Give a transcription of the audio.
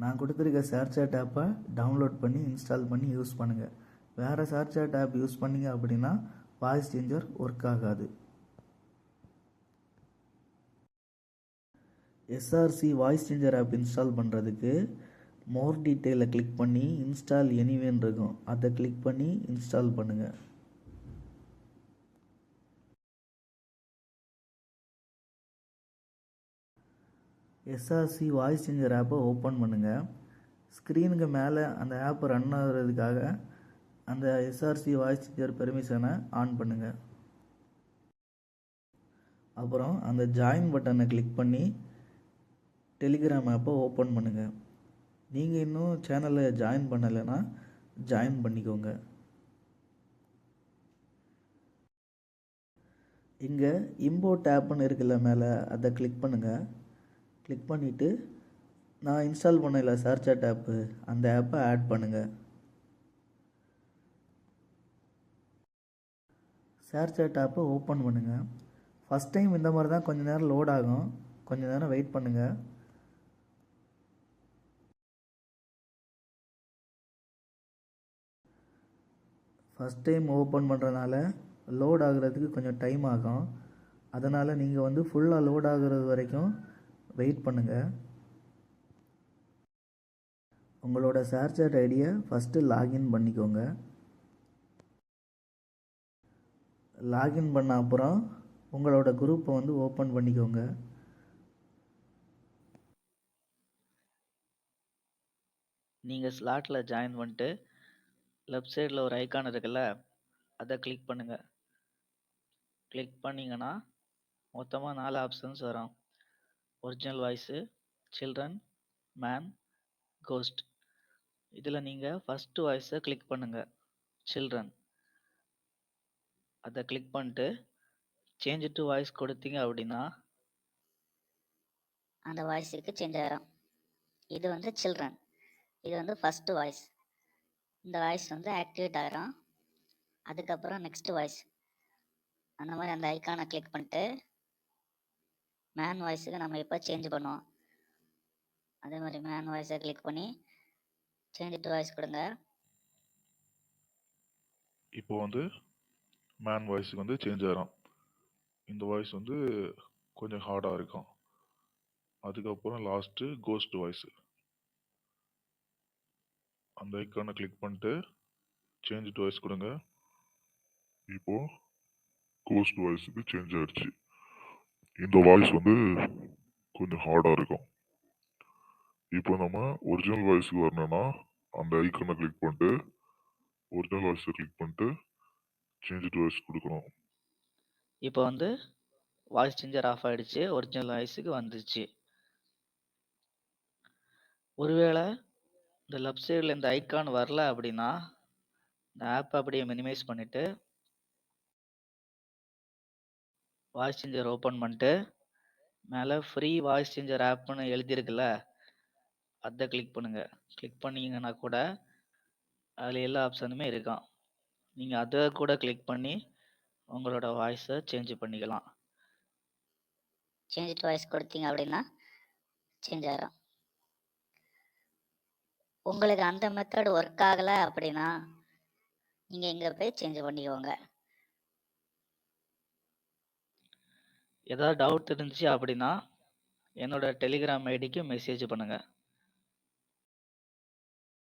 நான் கொடுத்துருக்க ஷேர்சாட் ஆப்பை டவுன்லோட் பண்ணி இன்ஸ்டால் பண்ணி யூஸ் பண்ணுங்கள். வேறு ஷேர்சாட் ஆப் யூஸ் பண்ணீங்க அப்படின்னா வாய்ஸ் சேஞ்சர் ஒர்க் ஆகாது. SRC voice changer app install பண்ணுறதுக்கு மோர் டீட்டெயிலை கிளிக் பண்ணி இன்ஸ்டால் எனிவேன்னு இருக்கும், அதை கிளிக் பண்ணி இன்ஸ்டால் பண்ணுங்கள். எஸ்ஆர்சி வாய்ஸ் சேஞ்சர் ஆப்பை ஓப்பன் பண்ணுங்கள். ஸ்க்ரீனுக்கு மேலே அந்த ஆப் ரன் ஆகிறதுக்காக அந்த எஸ்ஆர்சி வாய்ஸ் சேஞ்சர் பெர்மிஷனை ஆன் பண்ணுங்கள். அப்புறம் அந்த ஜாயின் பட்டனை கிளிக் பண்ணி டெலிகிராம் ஆப்பை ஓப்பன் பண்ணுங்கள். நீங்கள் இன்னும் சேனலை ஜாயின் பண்ணலைன்னா ஜாயின் பண்ணிக்கோங்க. இங்கே இம்போர்ட் ஆப்னு இருக்குல்ல மேலே, அதை கிளிக் பண்ணுங்கள். கிளிக் பண்ணிவிட்டு நான் இன்ஸ்டால் பண்ணல ஷேர்சாட் ஆப்பு, அந்த ஆப்பை ஆட் பண்ணுங்கள். ஷேர்சாட் ஆப்பை ஓப்பன் பண்ணுங்கள். ஃபஸ்ட் டைம் இந்த மாதிரி தான் கொஞ்சம் நேரம் லோட் ஆகும், கொஞ்சம் நேரம் வெயிட் பண்ணுங்கள். ஃபஸ்ட் டைம் ஓப்பன் பண்ணுறதுனால லோட் ஆகுறதுக்கு கொஞ்சம் டைம் ஆகும். அதனால் நீங்கள் ஃபுல்லாக லோட் ஆகுறது வரைக்கும் வெயிட் பண்ணுங்கள். உங்களோட ஷேர்சாட் ஐடியை ஃபஸ்ட்டு லாகின் பண்ணிக்கோங்க. லாகின் பண்ண அப்புறம் உங்களோட குரூப்பை ஓப்பன் பண்ணிக்கோங்க. நீங்கள் ஸ்லாட்டில் ஜாயின் பண்ணிட்டு லெஃப்ட் சைடில் ஒரு ஐக்கான் இருக்குல்ல, அதை கிளிக் பண்ணுங்கள். கிளிக் பண்ணிங்கன்னா மொத்தமாக 4 ஆப்ஷன்ஸ் வரும். Original voice, children, man, ghost. இதில் நீங்கள் ஃபஸ்ட்டு வாய்ஸை கிளிக் பண்ணுங்கள், சில்ட்ரன். அதை கிளிக் பண்ணிட்டு சேஞ்ச் டு வாய்ஸ் கொடுத்தீங்க அப்படின்னா அந்த வாய்ஸுக்கு சேஞ்ச் ஆகிடும். இது சில்ட்ரன், இது ஃபஸ்ட்டு வாய்ஸ். இந்த வாய்ஸ் ஆக்டிவேட் ஆகிடும். அதுக்கப்புறம் நெக்ஸ்ட் வாய்ஸ் அந்த மாதிரி அந்த ஐக்கானை கிளிக் பண்ணிட்டு மேன் வாய்ஸுக்கு நம்ம இப்போ சேஞ்ச் பண்ணுவோம். அதே மாதிரி மேன் வாய்ஸை கிளிக் பண்ணி சேஞ்ச் டு வாய்ஸ் கொடுங்க. இப்போ மேன் வாய்ஸுக்கு சேஞ்ச் ஆகிடும். இந்த வாய்ஸ் கொஞ்சம் ஹார்டாக இருக்கும். அதுக்கப்புறம் லாஸ்ட்டு கோஸ்ட் வாய்ஸு, அந்த ஐக்கானை கிளிக் பண்ணிட்டு சேஞ்ச் டு வாய்ஸ் கொடுங்க. இப்போ கோஸ்ட் வாய்ஸுக்கு சேஞ்ச் ஆயிடுச்சு. இந்த வாய்ஸ் கொஞ்சம் ஹார்டாக இருக்கும். இப்போ நம்ம ஒரிஜினல் வாய்ஸுக்கு வரணும்னா அந்த ஐக்கானை கிளிக் பண்ணிட்டு ஒரிஜினல் வாய்ஸை கிளிக் பண்ணிட்டு சேஞ்ச் டு வாய்ஸ் கொடுக்கணும். இப்போ வாய்ஸ் சேஞ்சர் ஆஃப் ஆகிடுச்சு, ஒரிஜினல் வாய்ஸுக்கு வந்துச்சு. ஒருவேளை இந்த லெஃப்ட் சைடில் இந்த ஐக்கான் வரல அப்படின்னா இந்த ஆப்பை அப்படியே மினிமைஸ் பண்ணிவிட்டு வாய்ஸ் சேஞ்சர் ஓப்பன் பண்ணிட்டு மேலே ஃப்ரீ வாய்ஸ் சேஞ்சர் ஆப்னு எழுதியிருக்குல்ல, அதை கிளிக் பண்ணுங்கள். கிளிக் பண்ணிங்கன்னா கூட அதில் எல்லா ஆப்ஷனுமே இருக்கும். நீங்கள் அதை கூட கிளிக் பண்ணி உங்களோட வாய்ஸை சேஞ்ச் பண்ணிக்கலாம். சேஞ்ச் டு வாய்ஸ் கொடுத்தீங்க அப்படின்னா சேஞ்ச் ஆகிடும். உங்களுக்கு அந்த மெத்தட் ஒர்க் ஆகலை அப்படின்னா நீங்கள் இங்கே போய் சேஞ்ச் பண்ணிக்கோங்க. ஏதாவது டவுட் இருந்துச்சு அப்படின்னா என்னோட டெலிகிராம் ஐடிக்கு மெசேஜ் பண்ணுங்கள்.